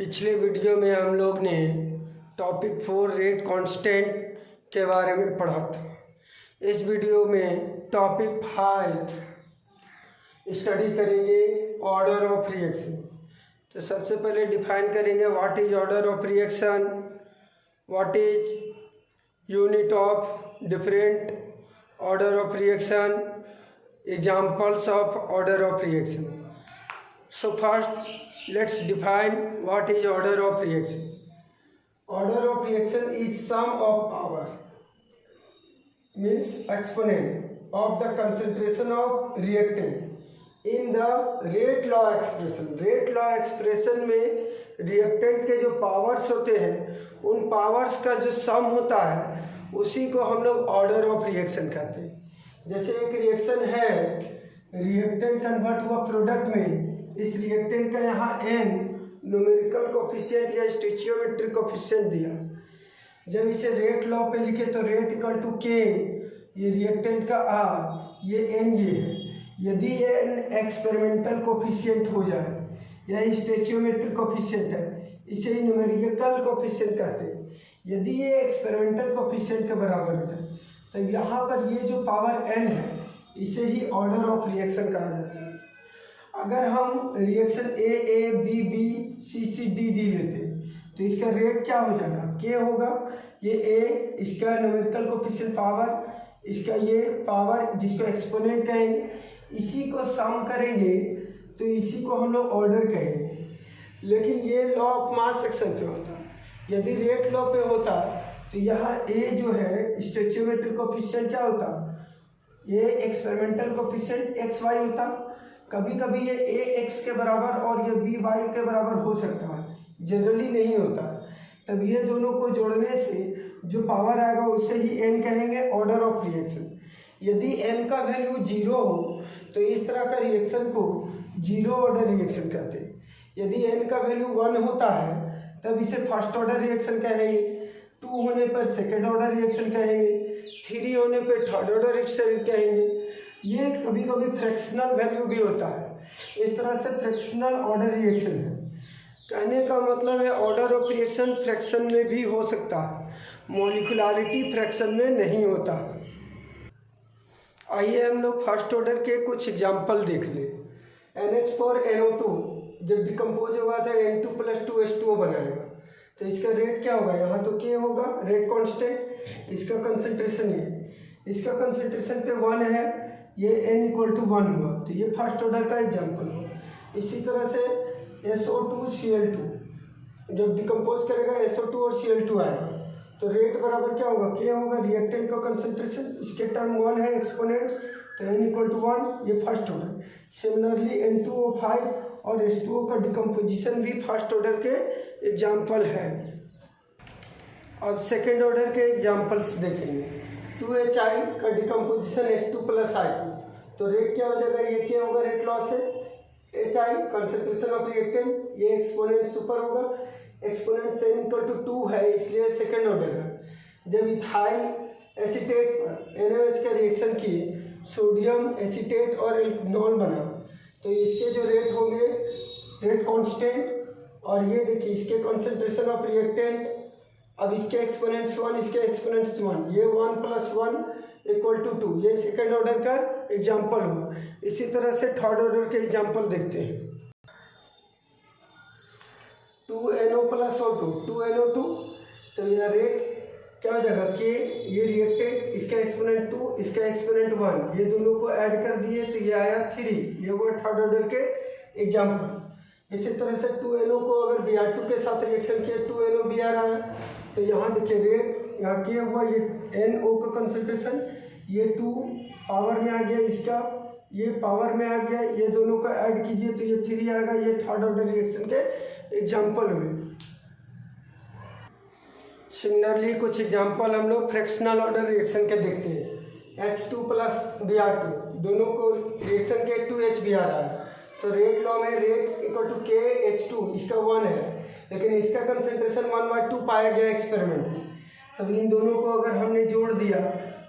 पिछले वीडियो में हम लोग ने टॉपिक 4 रेट कांस्टेंट के बारे में पढ़ा था। इस वीडियो में टॉपिक 5 स्टडी करेंगे ऑर्डर ऑफ रिएक्शन। तो सबसे पहले डिफाइन करेंगे what is order of reaction, what is unit of different order of reaction, examples of order of reaction. So first let's define what is order of reaction. Order of reaction is sum of power, means exponent of the concentration of reactant in the rate law expression. Rate law expression में reactant के जो powers होते हैं उन powers का जो sum होता है उसी को हम लोग order of reaction कहते हैं। जैसे एक रिएक्शन है, रिएक्टेंट कन्वर्ट हुआ प्रोडक्ट में, इस रिएक्टेंट का यहाँ n न्यूमेरिकल कोफिशिएंट या स्टोइचियोमेट्रिक कोफिशिएंट दिया। जब इसे रेट लॉ पे लिखे तो रेट इक्वल टू k, ये रिएक्टेंट का r, ये n ये है। यदि ये n एक्सपेरिमेंटल कोफिशिएंट हो जाए या स्टोइचियोमेट्रिक कोफिशिएंट है, इसे ही न्यूमेरिकल कोफिशिएंट कहते हैं। यदि ये एक्सपेरिमेंटल कोफिशिएंट के बराबर हो जाए तो यहाँ पर ये जो पावर n है इसे ही ऑर्डर ऑफ रिएक्शन कहा जाता है। अगर हम reaction A B B C C D D लेते तो इसका रेट क्या हो जाएगा, के होगा। ये ए, इसका न्यूमेरिकल कोफिशिएंट पावर, इसका ये पावर जिसको एक्सपोनेंट कहेंगे, इसी को सम करेंगे तो इसी को हम लोग ऑर्डर कहेंगे। लेकिन ये लॉ ऑफ मास सेक्शन पे होता है। यदि रेट लॉ पे होता तो यहाँ ए जो है स्टोइचियोमेट्रिक कोफिशिएंट क्या होता, ये एक्सपेरिमेंटल कोफिशिएंट एक्स वाई होता। कभी कभी ये ए एक्स के बराबर और ये बी वाई के बराबर हो सकता है, जनरली नहीं होता। तब ये दोनों को जोड़ने से जो पावर आएगा उसे ही एन कहेंगे, ऑर्डर ऑफ रिएक्शन। यदि एन का वैल्यू 0 हो तो इस तरह का रिएक्शन को जीरो ऑर्डर रिएक्शन कहते हैं। यदि एन का वैल्यू 1 होता है तब इसे फर्स्ट ऑर्डर रिएक्शन कहेंगे, 2 होने पर सेकेंड ऑर्डर रिएक्शन कहेंगे, 3 होने पर थर्ड ऑर्डर रिएक्शन कहेंगे। ये कभी कभी फ्रैक्शनल वैल्यू भी होता है। इस तरह से फ्रैक्शनल ऑर्डर रिएक्शन है। कहने का मतलब है ऑर्डर ऑफ रिएक्शन फ्रैक्शन में भी हो सकता है, मॉलिक्यूलरिटी फ्रैक्शन में नहीं होता है। आइए हम लोग फर्स्ट ऑर्डर के कुछ एग्जाम्पल देख लें। NH4NO2 जब डिकम्पोज होगा तो N2 + 2H2O बनाएगा। तो इसका रेट क्या होगा, यहाँ तो K होगा रेट कांस्टेंट, इसका कंसंट्रेशन इसका कंसंट्रेशन पे 1 है, ये n = 1 हुआ। तो ये फर्स्ट ऑर्डर का एग्जाम्पल हुआ। इसी तरह से SO2Cl2 जब डिकम्पोज करेगा SO2 और Cl2 आएगा तो रेट बराबर क्या होगा, K होगा रिएक्टेंट का कंसंट्रेशन, इसके टर्म 1 है एक्सपोनेंट्स, तो n = 1, ये फर्स्ट ऑर्डर। सिमिलरली N2O5 और H2O का डिकम्पोजिशन भी फर्स्ट ऑर्डर के एग्जाम्पल है। अब सेकेंड ऑर्डर के एग्जाम्पल्स देखेंगे। 2HI का डिकम्पोजिशन H2 + I2, तो रेट क्या हो जाएगा, ये क्या होगा रेट लॉ से, HI कंसंट्रेशन ऑफ रिएक्टेंट, ये एक्सपोनेंट सुपर होगा, एक्सपोनेंट से n = 2 है इसलिए सेकेंड ऑर्डर है। जब इथाइल एसीटेट पर NaOH का रिएक्शन किए, सोडियम एसीटेट और इथेनॉल बना, तो इसके जो रेट होंगे रेट कांस्टेंट, और ये देखिए इसके कंसंट्रेशन ऑफ रिएक्टेंट, अब इसके एक्सपोनेंट्स 1, इसके एक्सपोनेंट्स 1, ये 1 + 1 = 2, ये सेकेंड ऑर्डर का एग्जाम्पल हुआ। इसी तरह से थर्ड ऑर्डर के एग्जाम्पल देखते हैं। 2NO + O2, 2NO2, तो यह रेट क्या हो जाएगा, K, ये रिएक्टेंट, इसका एक्सपोनेंट 2, इसका एक्सपोनेंट 1, ये दोनों को ऐड कर दिए तो ये आया 3, ये हुआ थर्ड ऑर्डर के एग्जाम्पल। इसी तरह से 2NO को अगर Br2 के साथ रिएक्शन किया 2NO Br आया, तो यहाँ देखिए रेट यहाँ क्या हुआ, ये NO का कंसंट्रेशन, ये 2 पावर में आ गया, इसका ये पावर में आ गया, ये दोनों का ऐड कीजिए तो ये 3 आएगा। ये थर्ड ऑर्डर रिएक्शन के एग्जाम्पल हुए। सिमिलरली कुछ एग्जाम्पल हम लोग फ्रैक्शनल ऑर्डर रिएक्शन के देखते हैं। H2 + Br2 दोनों को रिएक्शन के 2HBr आया, तो रेट लॉ में रेट = KH2, इसका 1 है लेकिन इसका कंसंट्रेशन 1/2 पाया गया एक्सपेरिमेंट में। तब इन दोनों को अगर हमने जोड़ दिया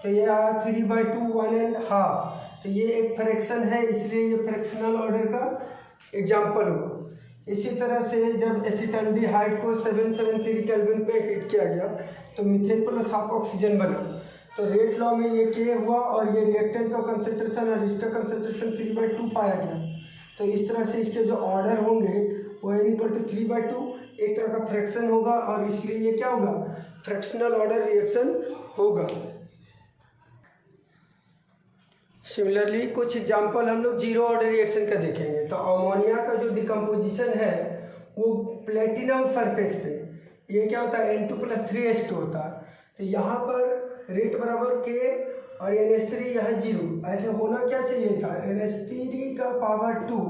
तो ये आया 3/2, 1.5। तो ये एक फ्रैक्शन है इसलिए ये फ्रैक्शनल ऑर्डर का एग्जाम्पल हुआ। इसी तरह से जब एसिटाल्डिहाइड को 773 केल्विन पे हीट किया गया तो मीथेन प्लस हाफ ऑक्सीजन बना। तो रेट लॉ में ये K हुआ और ये रिएक्टेंट का कंसंट्रेशन और इसका कंसंट्रेशन 3/2 पाया गया। तो इस तरह से इसके जो ऑर्डर होंगे वो n=3/2 एक तरह का फ्रैक्शन होगा और इसलिए ये क्या होगा, फ्रैक्शनल ऑर्डर रिएक्शन होगा। सिमिलरली कुछ एग्जांपल हम लोग जीरो ऑर्डर रिएक्शन का देखेंगे। तो अमोनिया का जो डिकम्पोजिशन है वो प्लेटिनम सरफेस पे ये क्या होता है N2+3H2 होता है। तो यहाँ पर रेट बराबर K और NH3 यहाँ 0, ऐसे होना क्या चाहिए था NH3 का पावर 2,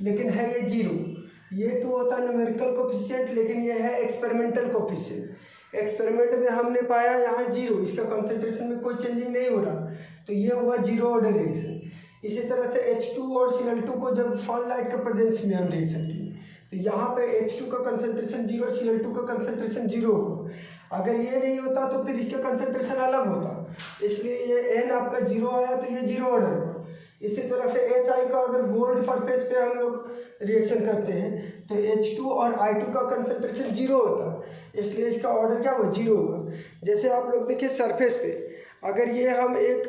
लेकिन है ये 0। ये 2 होता है न्यूमेरिकल कोफिशिएंट, लेकिन ये है एक्सपेरिमेंटल कोफिशिएंट। एक्सपेरिमेंट में हमने पाया यहाँ 0, इसका कंसंट्रेशन में कोई चेंजिंग नहीं हो रहा, तो ये हुआ जीरो ऑर्डर रिएक्शन। इसी तरह से H2 और Cl2 को जब सनलाइट के प्रेजेंस में हम देख सकते हैं तो यहाँ पे H2 का कंसंट्रेशन 0, Cl2 का कंसंट्रेशन 0 होगा। अगर ये नहीं होता तो फिर इसका कंसंट्रेशन अलग होता, इसलिए ये N आपका 0 आया तो ये जीरो ऑर्डर होगा। इसी तरह से HI का अगर गोल्ड सरफेस पे हम लोग रिएक्शन करते हैं तो H2 और I2 का कंसंट्रेशन 0 होता है, इसलिए इसका ऑर्डर क्या होगा 0 होगा। जैसे आप लोग देखिए सरफेस पे अगर ये हम एक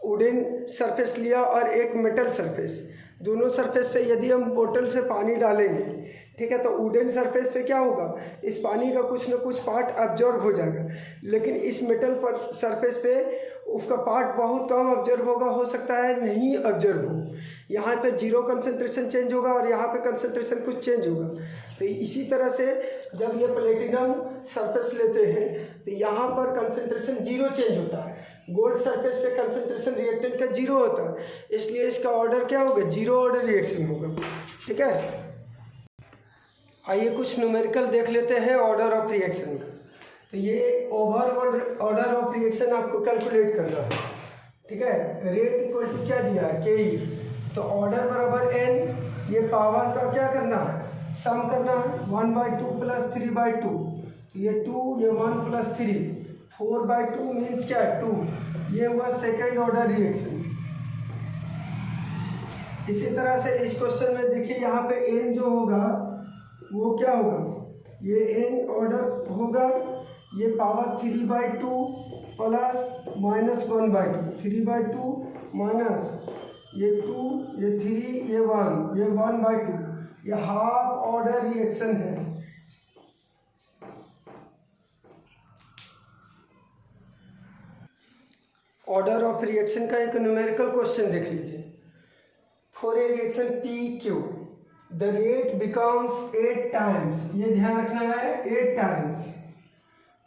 वुडन सरफेस लिया और एक मेटल सरफेस, दोनों सरफेस पे यदि हम बोतल से पानी डालेंगे, ठीक है, तो वुडन सरफेस पे क्या होगा, इस पानी का कुछ ना कुछ पार्ट अब्जॉर्ब हो जाएगा, लेकिन इस मेटल पर सरफेस पे उसका पार्ट बहुत कम ऑब्जर्व होगा, हो सकता है नहीं ऑब्जर्व हो। यहाँ पे 0 कंसंट्रेशन चेंज होगा और यहाँ पे कंसंट्रेशन कुछ चेंज होगा। तो इसी तरह से जब ये प्लेटिनम सरफेस लेते हैं तो यहाँ पर कंसंट्रेशन 0 चेंज होता है, गोल्ड सरफेस पे कंसंट्रेशन रिएक्टेंट का 0 होता है, इसलिए इसका ऑर्डर क्या होगा, जीरो ऑर्डर रिएक्शन होगा। ठीक है, आइए कुछ न्यूमेरिकल देख लेते हैं ऑर्डर ऑफ रिएक्शन का। तो ये ओवरऑल ऑर्डर ऑफ रिएक्शन आपको कैलकुलेट करना है। ठीक है, रेट इक्वल टू क्या दिया है Ke, तो ऑर्डर बराबर n, ये पावर का क्या करना है, सम करना है 1/2 + 3/2, तो ये 2, ये 1 + 3, 4/2 मीन्स क्या है 2, ये हुआ सेकेंड ऑर्डर रिएक्शन। इसी तरह से इस क्वेश्चन में देखिए यहाँ पे n जो होगा वो क्या होगा, ये n ऑर्डर होगा, ये पावर 3/2 प्लस -1/2, 3/2 माइनस ये 2, ये 3, ये 1, ये 1/2, ये हाफ ऑर्डर रिएक्शन है। ऑर्डर ऑफ रिएक्शन का एक न्यूमेरिकल क्वेश्चन देख लीजिए। For a reaction PQ the rate becomes 8 times, ये ध्यान रखना है 8 times,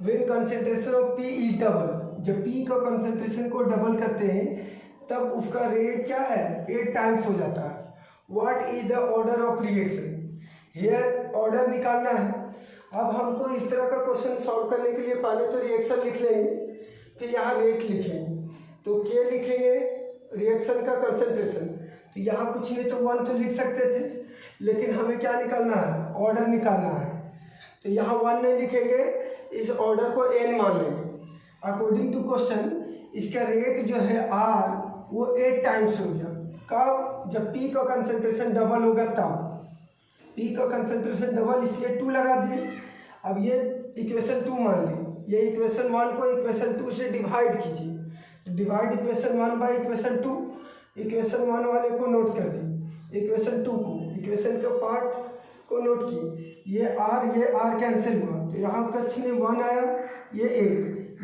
when concentration of P is double, जब P का कंसंट्रेशन को डबल करते हैं तब उसका रेट क्या है 8 टाइम्स हो जाता है। What is the order of reaction, here order निकालना है। अब हमको इस तरह का क्वेश्चन सॉल्व करने के लिए पहले तो रिएक्शन लिख लेंगे, फिर यहाँ रेट लिखेंगे, तो K लिखेंगे रिएक्शन का कंसंट्रेशन, तो यहाँ कुछ नहीं तो 1 तो लिख सकते थे, लेकिन हमें क्या निकालना है, ऑर्डर निकालना है, तो यहाँ 1 नहीं लिखेंगे, इस ऑर्डर को n मान लेंगे। अकॉर्डिंग टू क्वेश्चन इसका रेट जो है R वो 8 टाइम्स हो गया। कब, जब P का कंसंट्रेशन डबल होगा तब, P का कंसंट्रेशन डबल इसलिए 2 लगा दिए। अब ये इक्वेशन 2 मान ली, ये इक्वेशन 1 को इक्वेशन 2 से डिवाइड कीजिए, divide equation 1 by equation 2, equation 1 वाले को नोट कर दी, इक्वेशन 2 को, इक्वेशन के पार्ट को नोट की, ये R कैंसिल हुआ, तो यहाँ कच्छ में 1 आया, ये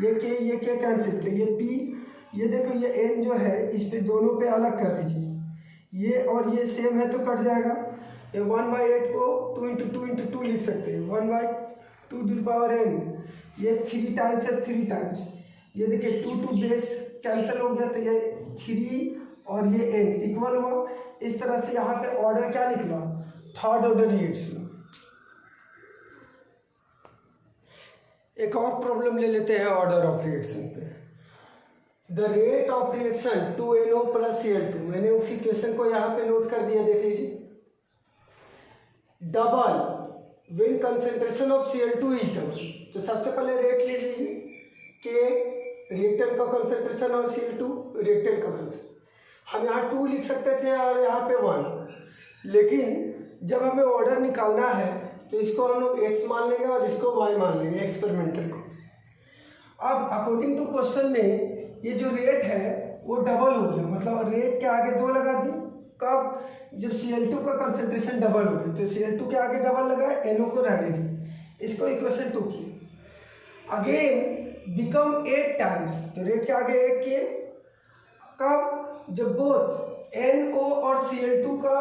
8, ये K कैंसिल, तो ये P, ये देखो ये N जो है इस पे दोनों पे अलग कर दीजिए, ये और ये सेम है तो कट जाएगा। ये 1/8 को 2 × 2 × 2 लिख सकते हैं, 1/2n, ये 3 टाइम्स है 3 टाइम्स, ये देखिए 2 बेस कैंसिल हो गया, तो ये 3 और ये n इक्वल हुआ। इस तरह से यहाँ पे ऑर्डर क्या निकला, थर्ड ऑर्डर रिएक्शन। एक और प्रॉब्लम ले लेते हैं ऑर्डर ऑफ रिएक्शन पे। The rate of reaction 2NO + Cl2, मैंने उस इक्वेशन को यहाँ पे नोट कर दिया, देख लीजिए, double when concentration of Cl2 is double. तो सबसे पहले रेट ले लीजिए, K रिएक्टेंट का कंसंट्रेशन और Cl2 रिएक्टेंट का कंसंट्रेशन, हम यहाँ 2 लिख सकते थे और यहाँ पे 1, लेकिन जब हमें ऑर्डर निकालना है तो इसको हम लोग x मान लेंगे और इसको y मान लेंगे, एक्सपेरिमेंटल को। अब अकॉर्डिंग टू क्वेश्चन में ये जो रेट है वो डबल हो गया, मतलब रेट के आगे 2 लगा दी। कब? जब Cl2 का कंसेंट्रेशन डबल हो गया, तो Cl2 के आगे डबल लगा, NO को रहने दी, इसको इक्वेशन 2 किए। अगेन बिकम 8 टाइम्स, तो रेट के आगे 8 किए। कब? जब बोथ NO और Cl2 का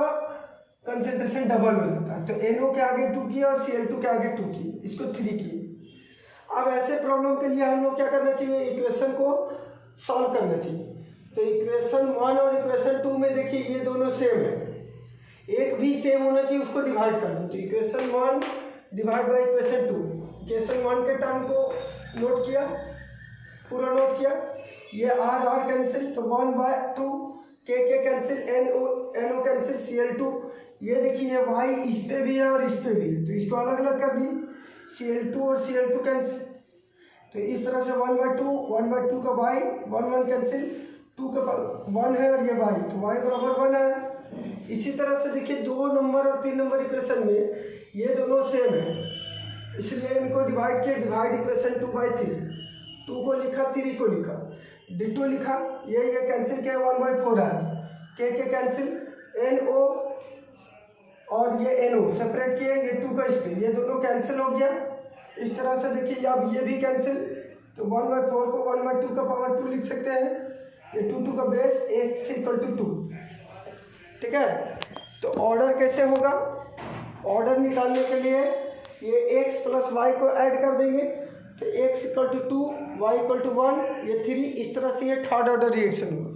कंसेंट्रेशन डबल हो जाता है, तो NO के आगे 2 किया और Cl2 के आगे 2 किए, इसको 3 किए। अब ऐसे प्रॉब्लम के लिए हम लोग क्या करना चाहिए, इक्वेशन को सॉल्व करना चाहिए। तो इक्वेशन 1 और इक्वेशन 2 में देखिए ये दोनों सेम है, एक भी सेम होना चाहिए, उसको डिवाइड कर दो। तो equation 1 divide by equation 2, equation 1 के टर्म को नोट किया, पूरा नोट किया, ये R कैंसिल, तो 1/2, K cancel, NO cancel, Cl2, ये देखिए y इस पे भी है और इस पे भी है, तो इसको अलग अलग कर दी, Cl2 और Cl2 कैंसिल, तो इस तरफ से 1/2 का y, 1 कैंसिल, 2 का 1 है और ये y, तो y बराबर 1 है। इसी तरह से देखिए 2 नंबर और 3 नंबर इक्वेशन में ये दोनों सेम है, इसलिए इनको डिवाइड किया, डिवाइड इक्वेशन 2/3, 2 को लिखा, 3 को लिखा, डिटो लिखा, ये कैंसिल किया, 1/4 है, K कैंसिल, NO और ये NO सेपरेट किए, ये 2 का इस पे, ये दोनों कैंसिल हो गया। इस तरह से देखिए अब ये भी कैंसिल, तो 1/4 को 1/2 का पावर 2 लिख सकते हैं, ये 2 का बेस x = 2, ठीक है। तो ऑर्डर कैसे होगा, ऑर्डर निकालने के लिए ये x + y को ऐड कर देंगे, तो x = 2, y = 1, ये 3, इस तरह से ये थर्ड ऑर्डर रिएक्शन होगा।